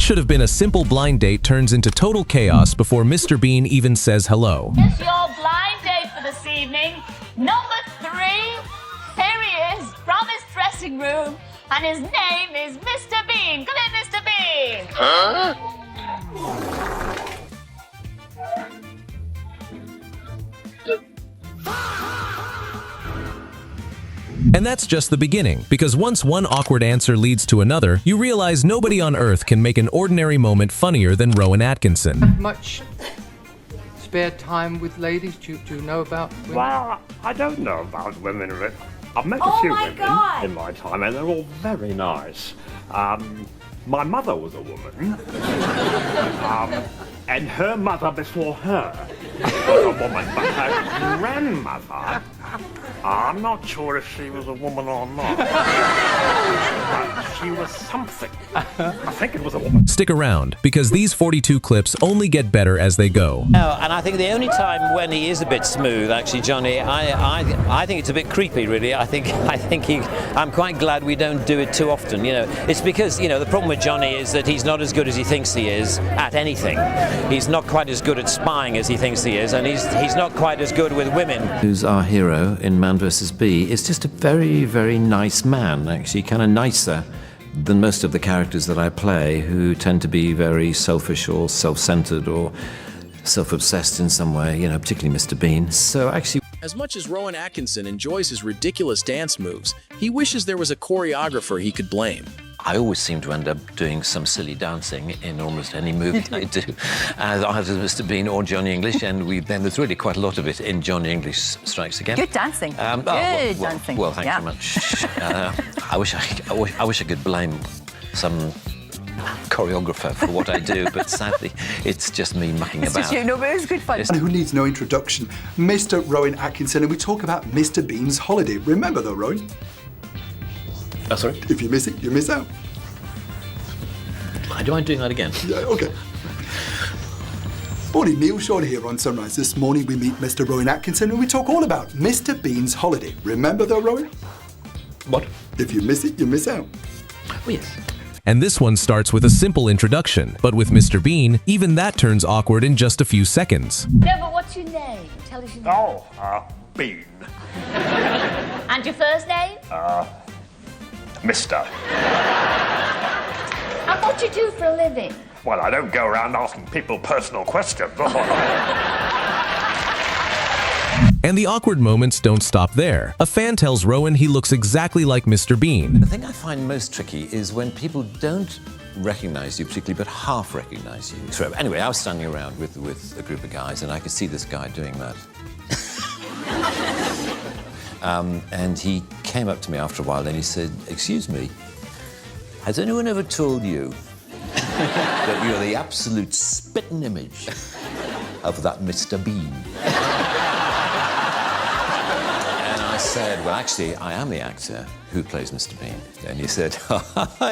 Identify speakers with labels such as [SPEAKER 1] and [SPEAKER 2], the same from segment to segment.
[SPEAKER 1] should have been a simple blind date turns into total chaos before Mr. Bean even says hello.
[SPEAKER 2] Here's your blind date for this evening. Number 3. Here he is from his dressing room, and his name is Mr. Bean. Come in, Mr. Bean. Huh?
[SPEAKER 1] And that's just the beginning, because once one awkward answer leads to another, you realize nobody on earth can make an ordinary moment funnier than Rowan Atkinson.
[SPEAKER 3] Much spare time with ladies? Do you know about women?
[SPEAKER 4] Well, I don't know about women. I've met a few women in my time, and they're all very nice. My mother was a woman, and her mother before her was a woman, but her grandmother, I'm not sure if she was a woman or not, but she was something. I think it was a woman.
[SPEAKER 1] Stick around, because these 42 clips only get better as they go.
[SPEAKER 5] Oh, and I think the only time when he is a bit smooth, actually, Johnny, I think it's a bit creepy, really. I'm quite glad we don't do it too often. You know, it's because, you know, the problem with Johnny is that he's not as good as he thinks he is at anything. He's not quite as good at spying as he thinks he is, and he's not quite as good with women.
[SPEAKER 6] Who's our hero in Man vs. Bee is just a very, very nice man, actually, kind of nicer than most of the characters that I play, who tend to be very selfish or self-centered or self-obsessed in some way, you know, particularly Mr. Bean. So actually,
[SPEAKER 7] as much as Rowan Atkinson enjoys his ridiculous dance moves, he wishes there was a choreographer he could blame.
[SPEAKER 6] I always seem to end up doing some silly dancing in almost any movie I do, either Mr. Bean or Johnny English, and there's really quite a lot of it in Johnny English Strikes Again.
[SPEAKER 8] Good dancing. Dancing.
[SPEAKER 6] Well, thanks very much. I wish I could blame some choreographer for what I do, but sadly, it's just me mucking about.
[SPEAKER 8] It's just you. No, but it was good fun.
[SPEAKER 9] And who needs no introduction? Mr. Rowan Atkinson, and we talk about Mr. Bean's holiday. Remember though, Rowan?
[SPEAKER 6] Sorry?
[SPEAKER 9] If you miss it, you miss out.
[SPEAKER 6] I don't mind doing that again.
[SPEAKER 9] Yeah, okay. Morning, Neil Sean here on Sunrise. This morning we meet Mr. Rowan Atkinson and we talk all about Mr. Bean's holiday. Remember though, Rowan?
[SPEAKER 6] What?
[SPEAKER 9] If you miss it, you miss out.
[SPEAKER 6] Oh, yes.
[SPEAKER 1] And this one starts with a simple introduction, but with Mr. Bean, even that turns awkward in just a few seconds.
[SPEAKER 2] Yeah, but what's your name? Tell us your name.
[SPEAKER 4] Oh, Bean.
[SPEAKER 2] And your first name?
[SPEAKER 4] Mister.
[SPEAKER 2] And what do you do for a living?
[SPEAKER 4] Well, I don't go around asking people personal questions.
[SPEAKER 1] And the awkward moments don't stop there. A fan tells Rowan he looks exactly like Mr. Bean.
[SPEAKER 6] The thing I find most tricky is when people don't recognize you particularly, but half recognize you. So anyway, I was standing around with a group of guys, and I could see this guy doing that. And he came up to me after a while and he said, "Excuse me, has anyone ever told you that you're the absolute spitting image of that Mr. Bean?" And I said, "Well, actually, I am the actor who plays Mr. Bean." And he said, "I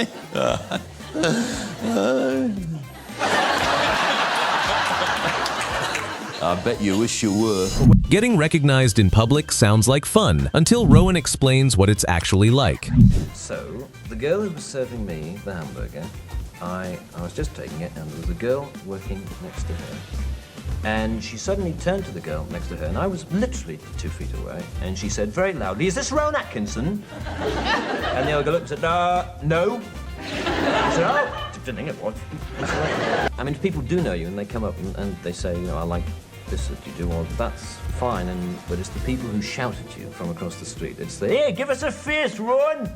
[SPEAKER 6] bet you wish you were."
[SPEAKER 1] Getting recognized in public sounds like fun, until Rowan explains what it's actually like.
[SPEAKER 6] So, the girl who was serving me the hamburger, I was just taking it, and there was a girl working next to her. And she suddenly turned to the girl next to her, and I was literally 2 feet away, and she said very loudly, "Is this Rowan Atkinson?" And the other girl looked and said, "No." I said, "Oh, didn't think it was." I mean, if people do know you and they come up and they say, "You know, I like this that you do," well, that's fine, but it's the people who shout at you from across the street. It's the, "Hey, give us a face, Rowan!"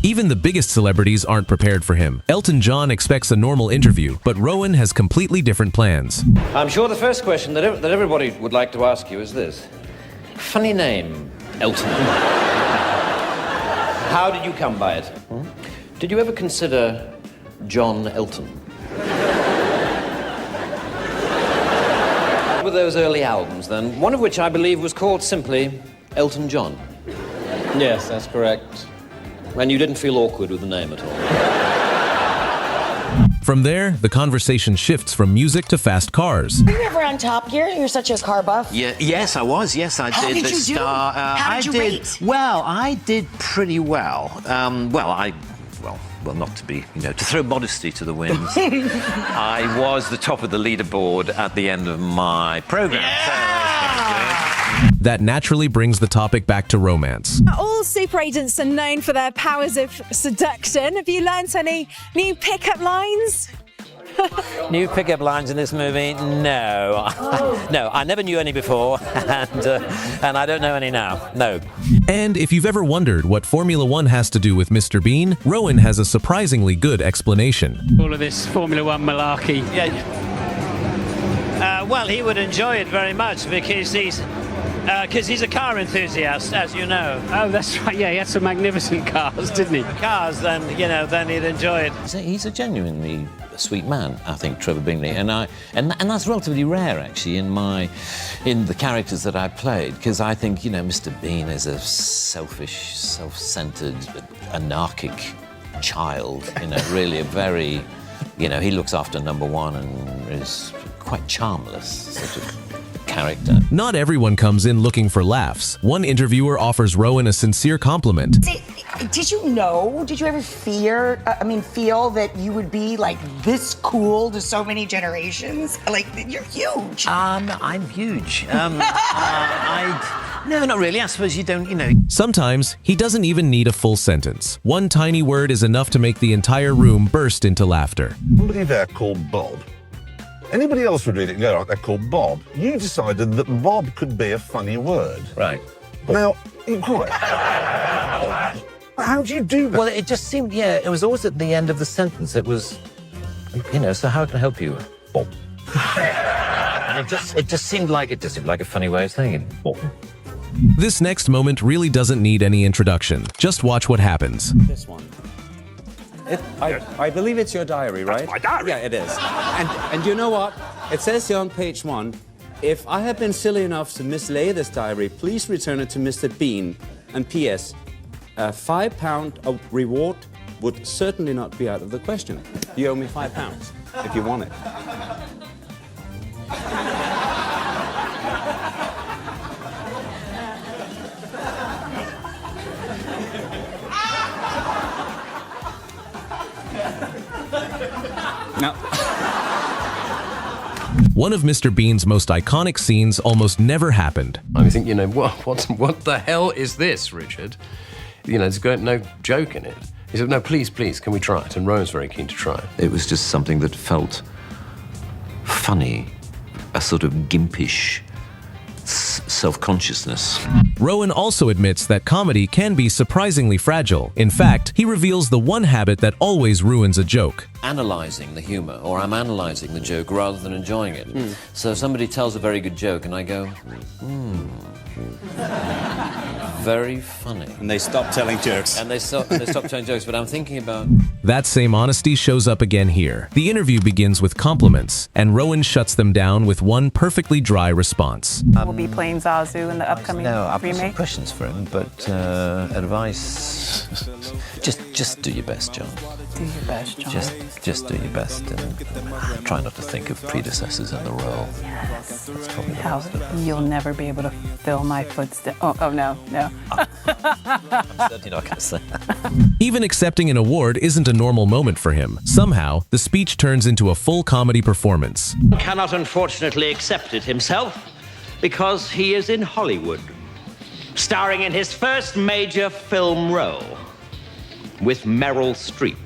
[SPEAKER 1] Even the biggest celebrities aren't prepared for him. Elton John expects a normal interview, but Rowan has completely different plans.
[SPEAKER 5] I'm sure the first question that everybody would like to ask you is this. Funny name, Elton. How did you come by it? Did you ever consider John Elton? What were those early albums, then? One of which I believe was called simply Elton John. Yes, that's correct. And you didn't feel awkward with the name at all?
[SPEAKER 1] From there, the conversation shifts from music to fast cars.
[SPEAKER 10] Were you ever on Top Gear? You're such a car buff.
[SPEAKER 6] Yeah, yes, I was. Yes, I did.
[SPEAKER 10] How did you do? How did you rate?
[SPEAKER 6] Well, I did pretty well. Well, I well, not to be, to throw modesty to the winds, I was the top of the leaderboard at the end of my program.
[SPEAKER 1] That naturally brings the topic back to romance.
[SPEAKER 11] All super agents are known for their powers of seduction. Have you learnt any new pickup lines?
[SPEAKER 5] New pickup lines in this movie? No. No, I never knew any before, and I don't know any now. No.
[SPEAKER 1] And if you've ever wondered what Formula One has to do with Mr. Bean, Rowan has a surprisingly good explanation.
[SPEAKER 12] All of this Formula One malarkey.
[SPEAKER 5] Yeah. Well, he would enjoy it very much because he's a car enthusiast, as you know.
[SPEAKER 12] Oh, that's right. Yeah, he had some magnificent cars, didn't he?
[SPEAKER 5] Cars, then he'd enjoy it.
[SPEAKER 6] He's a genuinely sweet man, I think, Trevor Bingley, and that's relatively rare actually in the characters that I played, because I think Mr. Bean is a selfish, self-centered, anarchic child. Really a very, he looks after number one and is quite charmless sort of character.
[SPEAKER 1] Not everyone comes in looking for laughs. One interviewer offers Rowan a sincere compliment.
[SPEAKER 10] Did you ever feel that you would be like this cool to so many generations? Like, you're huge.
[SPEAKER 6] I'm huge. No, not really. I suppose you don't,
[SPEAKER 1] Sometimes he doesn't even need a full sentence. One tiny word is enough to make the entire room burst into laughter.
[SPEAKER 13] Somebody there called Bob. Anybody else would read it and go, they're called Bob. You decided that Bob could be a funny word.
[SPEAKER 6] Right.
[SPEAKER 13] Now, quiet. How do you do that?
[SPEAKER 6] Well, it just seemed, it was always at the end of the sentence. It was, so how can I help you? Bob. And it just seemed like a funny way of saying it. Bob.
[SPEAKER 1] This next moment really doesn't need any introduction. Just watch what happens.
[SPEAKER 14] This one. I believe it's your diary, right?
[SPEAKER 4] That's my diary.
[SPEAKER 14] Yeah, it is. And you know what? It says here on page 1, if I have been silly enough to mislay this diary, please return it to Mr. Bean. And P.S. a £5 reward would certainly not be out of the question. You owe me £5 if you want it. No.
[SPEAKER 1] One of Mr. Bean's most iconic scenes almost never happened.
[SPEAKER 15] I think, what the hell is this, Richard? There's no joke in it. He said, no, please, can we try it? And Rowan's very keen to try it.
[SPEAKER 6] It was just something that felt funny, a sort of gimpish self-consciousness.
[SPEAKER 1] Rowan also admits that comedy can be surprisingly fragile. In fact, he reveals the one habit that always ruins a joke.
[SPEAKER 5] Analysing the humour, or I'm analysing the joke rather than enjoying it. So somebody tells a very good joke and I go, very funny.
[SPEAKER 14] And they stop telling jokes.
[SPEAKER 5] And they stop telling jokes, but I'm thinking about...
[SPEAKER 1] That same honesty shows up again here. The interview begins with compliments, and Rowan shuts them down with one perfectly dry response.
[SPEAKER 8] We'll be playing Zazu in the upcoming
[SPEAKER 6] I've got some
[SPEAKER 8] remake.
[SPEAKER 6] questions for him, but advice... just do your best, John.
[SPEAKER 8] Do your best, John.
[SPEAKER 6] Just do your best and try not to think of predecessors in the role.
[SPEAKER 8] Yes. How you'll never be able to fill my footsteps. Oh no.
[SPEAKER 6] I'm certainly not going to say that.
[SPEAKER 1] Even accepting an award isn't a normal moment for him. Somehow, the speech turns into a full comedy performance.
[SPEAKER 16] Cannot unfortunately accept it himself because he is in Hollywood, starring in his first major film role with Meryl Streep.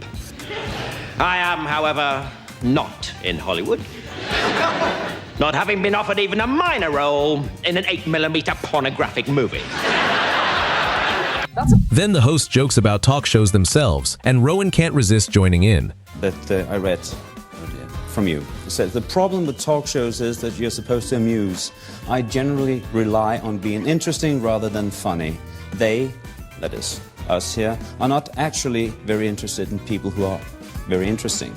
[SPEAKER 16] I am, however, not in Hollywood, not having been offered even a minor role in an 8mm pornographic movie.
[SPEAKER 1] Then the host jokes about talk shows themselves, and Rowan can't resist joining in.
[SPEAKER 14] That I read from you. It says, the problem with talk shows is that you're supposed to amuse. I generally rely on being interesting rather than funny. They, that is, us here, are not actually very interested in people who are very interesting.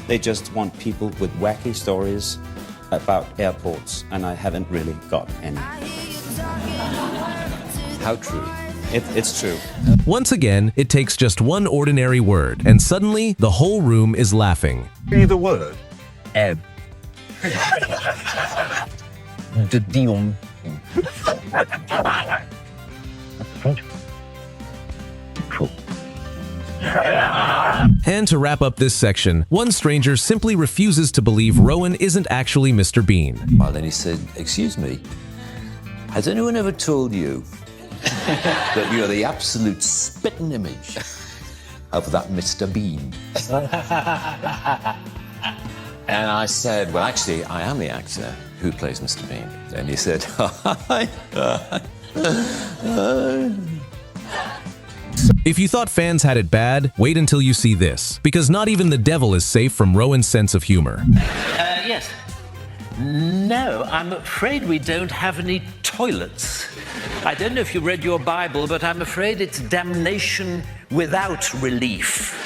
[SPEAKER 14] They just want people with wacky stories about airports, and I haven't really got any.
[SPEAKER 6] How true.
[SPEAKER 14] It's true.
[SPEAKER 1] Once again, it takes just one ordinary word, and suddenly the whole room is laughing.
[SPEAKER 13] Be the word.
[SPEAKER 6] The Dion.
[SPEAKER 13] French.
[SPEAKER 6] Cool.
[SPEAKER 1] And to wrap up this section, one stranger simply refuses to believe Rowan isn't actually Mr. Bean.
[SPEAKER 6] Well, then he said, "Excuse me, has anyone ever told you that you're the absolute spitting image of that Mr. Bean?" And I said, "Well, actually, I am the actor who plays Mr. Bean." And he said,
[SPEAKER 1] If you thought fans had it bad, wait until you see this, because not even the devil is safe from Rowan's sense of humor.
[SPEAKER 17] Yes. No, I'm afraid we don't have any toilets. I don't know if you read your Bible, but I'm afraid it's damnation without relief.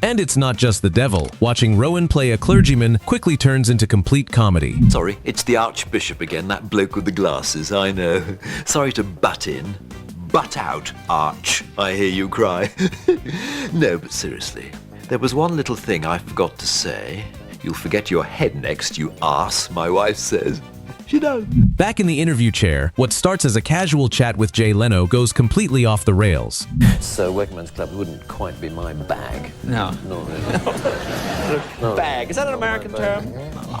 [SPEAKER 1] And it's not just the devil. Watching Rowan play a clergyman quickly turns into complete comedy.
[SPEAKER 6] Sorry, it's the Archbishop again, that bloke with the glasses, I know. Sorry to butt in. Butt out, Arch, I hear you cry. No, but seriously, there was one little thing I forgot to say. You'll forget your head next, you arse, my wife says. She does.
[SPEAKER 1] Back in the interview chair, what starts as a casual chat with Jay Leno goes completely off the rails.
[SPEAKER 6] So Workman's Club wouldn't quite be my bag.
[SPEAKER 17] No.
[SPEAKER 6] Not really.
[SPEAKER 17] Bag. Is that an American term?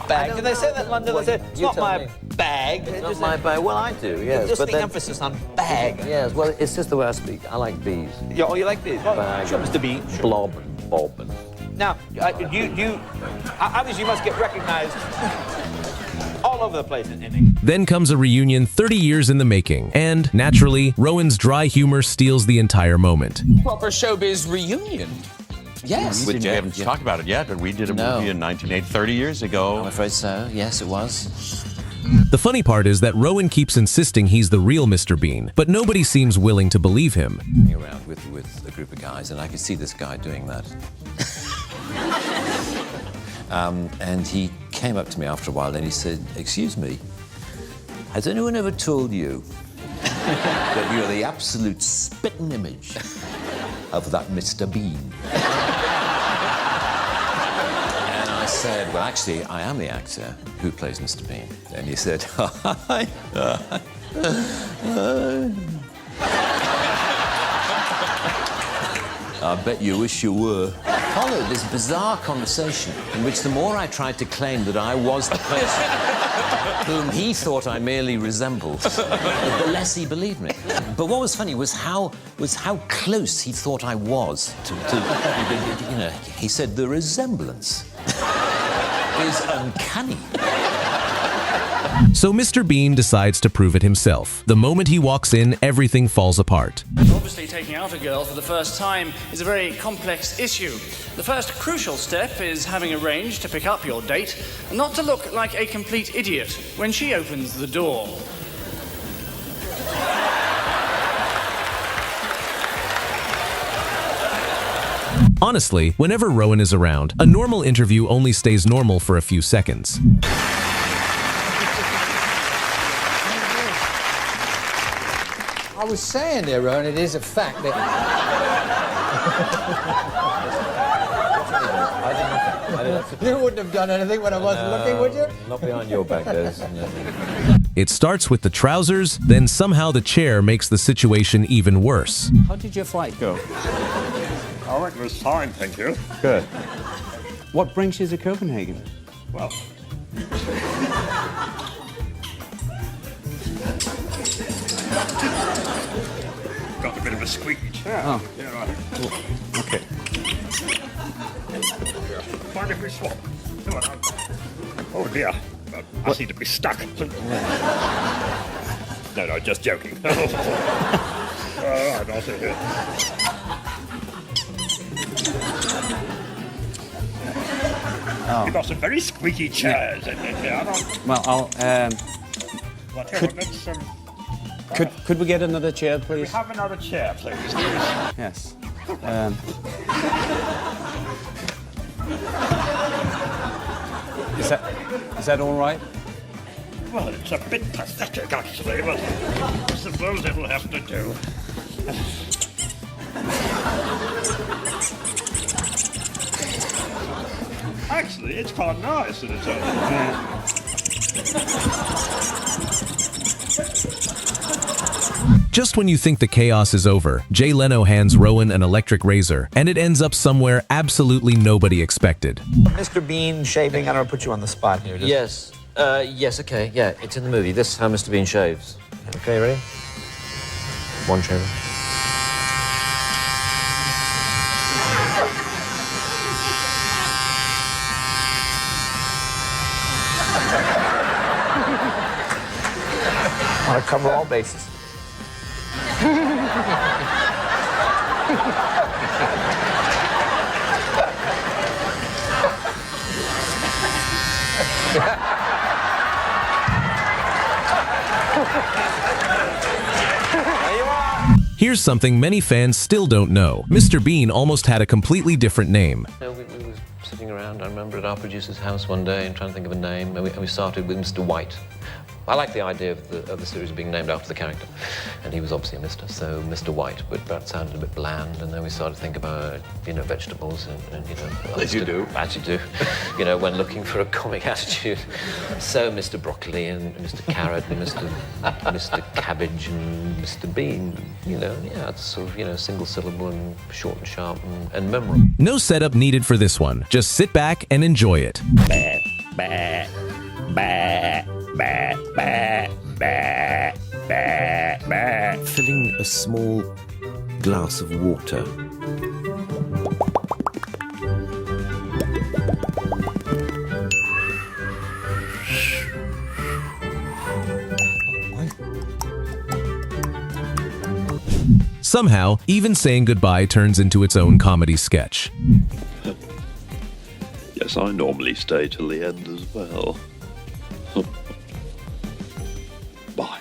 [SPEAKER 17] Bag. Did they say that in London? They said, it's not my bag.
[SPEAKER 6] It's not my bag. Well, I do, yes.
[SPEAKER 17] Just
[SPEAKER 6] but
[SPEAKER 17] the
[SPEAKER 6] then,
[SPEAKER 17] emphasis on bag.
[SPEAKER 6] Yes, well, it's just the way I speak. I like bees.
[SPEAKER 17] Yeah, oh, you like these? Well,
[SPEAKER 6] Bag.
[SPEAKER 17] sure, Mr. Bean. Sure.
[SPEAKER 6] Blob and bob. And...
[SPEAKER 17] Now, obviously you must get recognized all over the place in England.
[SPEAKER 1] Then comes a reunion 30 years in the making, and, naturally, Rowan's dry humor steals the entire moment.
[SPEAKER 18] Proper showbiz reunion. Yes.
[SPEAKER 19] We haven't talked about it yet, but we did a movie in 1980, 30 years ago.
[SPEAKER 6] I'm afraid so. Yes, it was.
[SPEAKER 1] The funny part is that Rowan keeps insisting he's the real Mr. Bean, but nobody seems willing to believe him.
[SPEAKER 6] Around with a group of guys, and I could see this guy doing that. And he came up to me after a while and he said, "Excuse me, has anyone ever told you that you're the absolute spitting image of that Mr. Bean?" And I said, "Well, actually, I am the actor who plays Mr. Bean." And he said, "I bet you wish you were." Followed this bizarre conversation in which the more I tried to claim that I was the person whom he thought I merely resembled, the less he believed me. But what was funny was how close he thought I was to you know, he said the resemblance is uncanny.
[SPEAKER 1] So Mr. Bean decides to prove it himself. The moment he walks in, everything falls apart.
[SPEAKER 20] Obviously, taking out a girl for the first time is a very complex issue. The first crucial step is having arranged to pick up your date and not to look like a complete idiot when she opens the door.
[SPEAKER 1] Honestly, whenever Rowan is around, a normal interview only stays normal for a few seconds.
[SPEAKER 3] I was saying there, Rowan, it is a fact that... You wouldn't have done anything when I wasn't looking, would you?
[SPEAKER 6] Not behind your back, Des.
[SPEAKER 1] It starts with the trousers, then somehow the chair makes the situation even worse.
[SPEAKER 14] How did your flight go?
[SPEAKER 4] Oh, it was fine, thank you.
[SPEAKER 14] Good. What brings you to Copenhagen?
[SPEAKER 4] Well... got a bit of a squeaky chair.
[SPEAKER 14] Oh.
[SPEAKER 4] Yeah, right.
[SPEAKER 14] Okay.
[SPEAKER 4] Mind if we swap? Come on. Oh dear. I seem to be stuck. No, just joking. All right, I'll sit here.
[SPEAKER 14] Oh.
[SPEAKER 4] You've got some very squeaky chairs in here.
[SPEAKER 14] Well, I'll...
[SPEAKER 4] Well, tell you what, let's,
[SPEAKER 14] Could we get another chair, please?
[SPEAKER 4] Can we have another chair, please?
[SPEAKER 14] Yes. Is that all right?
[SPEAKER 4] Well, it's a bit pathetic, actually, but I suppose it'll have to do. Actually, it's quite nice in its own way.
[SPEAKER 1] Just when you think the chaos is over, Jay Leno hands Rowan an electric razor, and it ends up somewhere absolutely nobody expected.
[SPEAKER 21] Mr. Bean shaving, I don't want to put you on the spot here.
[SPEAKER 6] Yes. Yes, okay. Yeah, it's in the movie. This is how Mr. Bean shaves. Okay, ready? One shave.
[SPEAKER 21] I want to cover all bases.
[SPEAKER 1] Here's something many fans still don't know. Mr. Bean almost had a completely different name.
[SPEAKER 6] We were sitting around, I remember, at our producer's house one day and trying to think of a name, and we started with Mr. White. I like the idea of the series being named after the character, and he was obviously a Mr., so Mr. White, but that sounded a bit bland, and then we started to think about, vegetables and
[SPEAKER 19] As you do.
[SPEAKER 6] As you do, when looking for a comic attitude. So Mr. Broccoli and Mr. Carrot and Mr. Cabbage and Mr. Bean, it's sort of, single syllable and short and sharp and memorable.
[SPEAKER 1] No setup needed for this one. Just sit back and enjoy it.
[SPEAKER 14] Bah, bah, bah, bah, bah, bah, bah, bah. Filling a small glass of water.
[SPEAKER 1] Somehow, even saying goodbye turns into its own comedy sketch.
[SPEAKER 22] Yes, I normally stay till the end as well. Bye.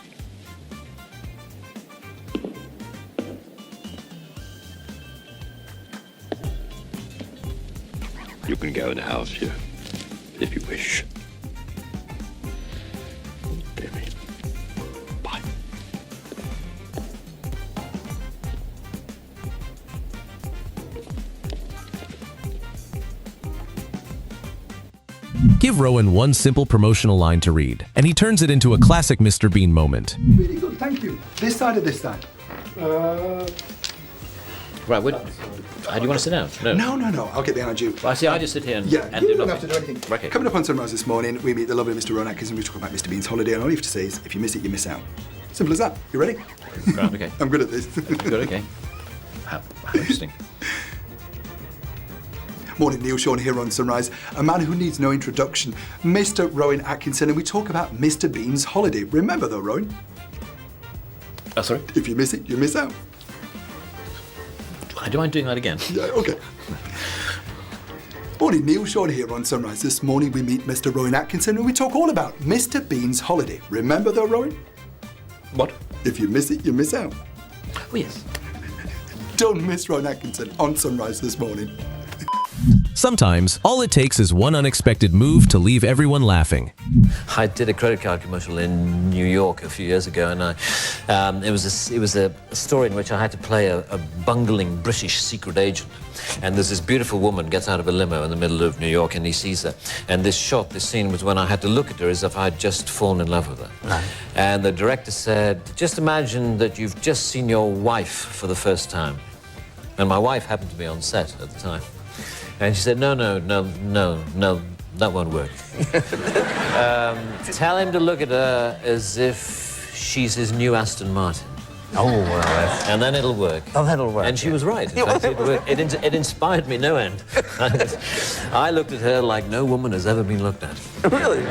[SPEAKER 22] You can go now if you wish. Dearie. Bye.
[SPEAKER 1] Give Rowan one simple promotional line to read, and he turns it into a classic Mr. Bean moment.
[SPEAKER 9] Really good, thank you. This side or this side?
[SPEAKER 6] Right, how do you want to sit down?
[SPEAKER 9] No, I'll get behind you.
[SPEAKER 6] Well, I just sit here and
[SPEAKER 9] you
[SPEAKER 6] do
[SPEAKER 9] don't
[SPEAKER 6] nothing.
[SPEAKER 9] have to do anything.
[SPEAKER 6] Okay.
[SPEAKER 9] Coming up on Sunrise this morning, we meet the lovely Mr. Rowan Atkinson. We talk about Mr. Bean's holiday, and all you have to say is, if you miss it, you miss out. Simple as that. You ready?
[SPEAKER 6] Right, okay.
[SPEAKER 9] I'm good at this.
[SPEAKER 6] Good, okay. How interesting.
[SPEAKER 9] Morning, Neil Sean here on Sunrise. A man who needs no introduction, Mr. Rowan Atkinson, and we talk about Mr. Bean's holiday. Remember though, Rowan?
[SPEAKER 6] Sorry?
[SPEAKER 9] If you miss it, you miss out.
[SPEAKER 6] Do you mind doing that again?
[SPEAKER 9] Yeah, okay. Morning, Neil Sean here on Sunrise. This morning we meet Mr. Rowan Atkinson and we talk all about Mr. Bean's holiday. Remember though, Rowan?
[SPEAKER 6] What?
[SPEAKER 9] If you miss it, you miss out.
[SPEAKER 6] Oh, yes.
[SPEAKER 9] Don't miss Rowan Atkinson on Sunrise this morning.
[SPEAKER 1] Sometimes, all it takes is one unexpected move to leave everyone laughing.
[SPEAKER 6] I did a credit card commercial in New York a few years ago, and it was a story in which I had to play a bungling British secret agent. And there's this beautiful woman gets out of a limo in the middle of New York, and he sees her. And this scene was when I had to look at her as if I'd just fallen in love with her. Right. And the director said, "Just imagine that you've just seen your wife for the first time." And my wife happened to be on set at the time. And she said, no, that won't work. Tell him to look at her as if she's his new Aston Martin.
[SPEAKER 21] Oh, well,
[SPEAKER 6] and then it'll work.
[SPEAKER 21] Oh, that'll work.
[SPEAKER 6] And she was right. In fact, it inspired me no end. I looked at her like no woman has ever been looked at.
[SPEAKER 21] Really?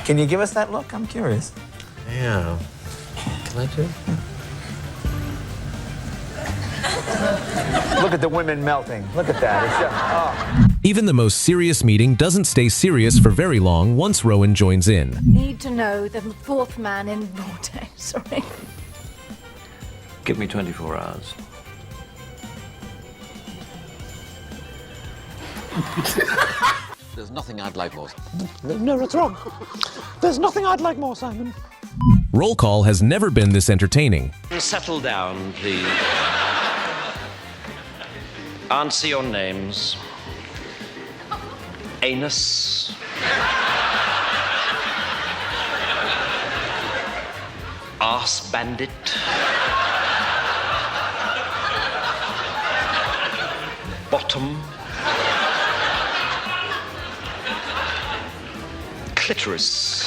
[SPEAKER 21] Can you give us that look? I'm curious.
[SPEAKER 6] Yeah. Can I do it?
[SPEAKER 21] Look at the women melting. Look at that. It's just,
[SPEAKER 1] Even the most serious meeting doesn't stay serious for very long once Rowan joins in.
[SPEAKER 11] Need to know the fourth man in Vortex. Sorry.
[SPEAKER 19] Give me 24 hours.
[SPEAKER 6] There's nothing I'd like more.
[SPEAKER 23] No, that's wrong. There's nothing I'd like more, Simon.
[SPEAKER 1] Roll call has never been this entertaining.
[SPEAKER 16] Settle down, please. Answer your names. Anus. Arse bandit. Bottom. Clitoris.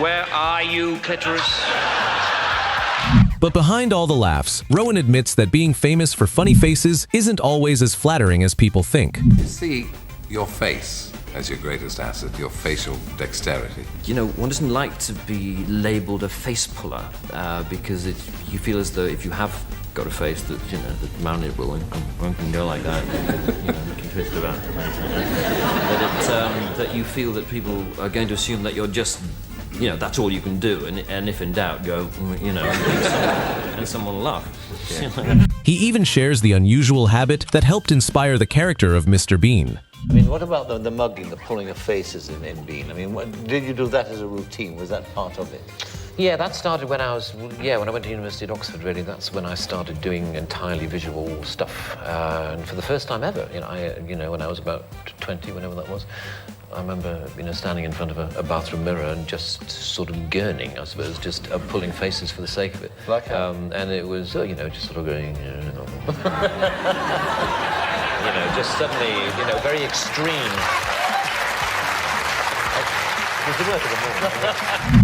[SPEAKER 16] Where are you, clitoris?
[SPEAKER 1] But behind all the laughs, Rowan admits that being famous for funny faces isn't always as flattering as people think.
[SPEAKER 2] See your face as your greatest asset, your facial dexterity.
[SPEAKER 6] You know, one doesn't like to be labelled a face puller because you feel as though if you have got a face that, you know, that mounted will and one can go like that, you know, looking twisted about. That you feel that people are going to assume that you're just, you know, that's all you can do, and if in doubt, go, you know, and someone will laugh. Yeah.
[SPEAKER 1] He even shares the unusual habit that helped inspire the character of Mr. Bean.
[SPEAKER 7] I mean, what about the mugging, the pulling of faces in Bean? I mean, did you do that as a routine? Was that part of it?
[SPEAKER 6] Yeah, that started when I went to University at Oxford, really. That's when I started doing entirely visual stuff. And for the first time ever, when I was about 20, whenever that was, I remember, standing in front of a bathroom mirror and just sort of gurning, I suppose, just pulling faces for the sake of it.
[SPEAKER 7] Like how?
[SPEAKER 6] And it was, just sort of going, just suddenly, very extreme.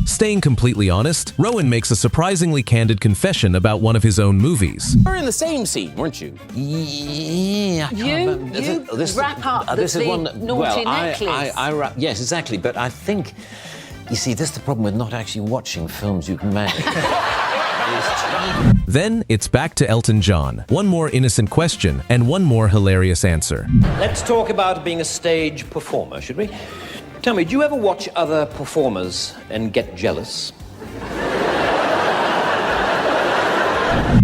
[SPEAKER 1] Staying completely honest, Rowan makes a surprisingly candid confession about one of his own movies.
[SPEAKER 18] You were in the same scene, weren't you?
[SPEAKER 6] Yeah,
[SPEAKER 12] You wrap up the naughty necklace.
[SPEAKER 6] I yes, exactly. But I think, you see, that's the problem with not actually watching films you can make.
[SPEAKER 1] Then it's back to Elton John. One more innocent question and one more hilarious answer.
[SPEAKER 5] Let's talk about being a stage performer, should we? Tell me, do you ever watch other performers and get jealous?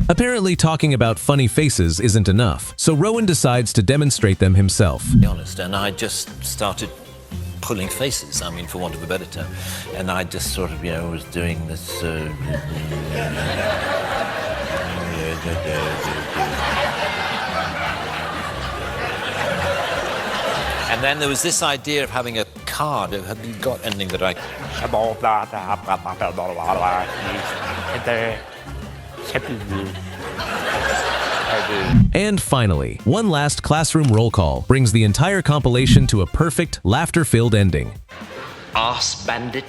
[SPEAKER 1] Apparently, talking about funny faces isn't enough, so Rowan decides to demonstrate them himself.
[SPEAKER 6] To be honest, and I just started pulling faces, for want of a better term. And I just sort of, was doing this... And then there was this idea of having a card. Have you got anything that I...
[SPEAKER 1] And finally, one last classroom roll call brings the entire compilation to a perfect, laughter-filled ending.
[SPEAKER 16] Arse bandit.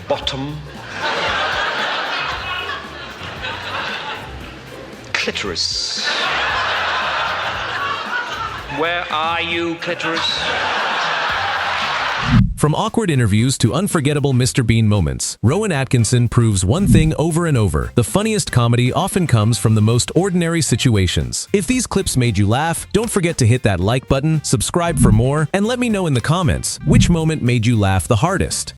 [SPEAKER 16] Bottom. Clitoris. Where are you, clitoris?
[SPEAKER 1] From awkward interviews to unforgettable Mr. Bean moments, Rowan Atkinson proves one thing over and over: the funniest comedy often comes from the most ordinary situations. If these clips made you laugh, don't forget to hit that like button, subscribe for more, and let me know in the comments which moment made you laugh the hardest.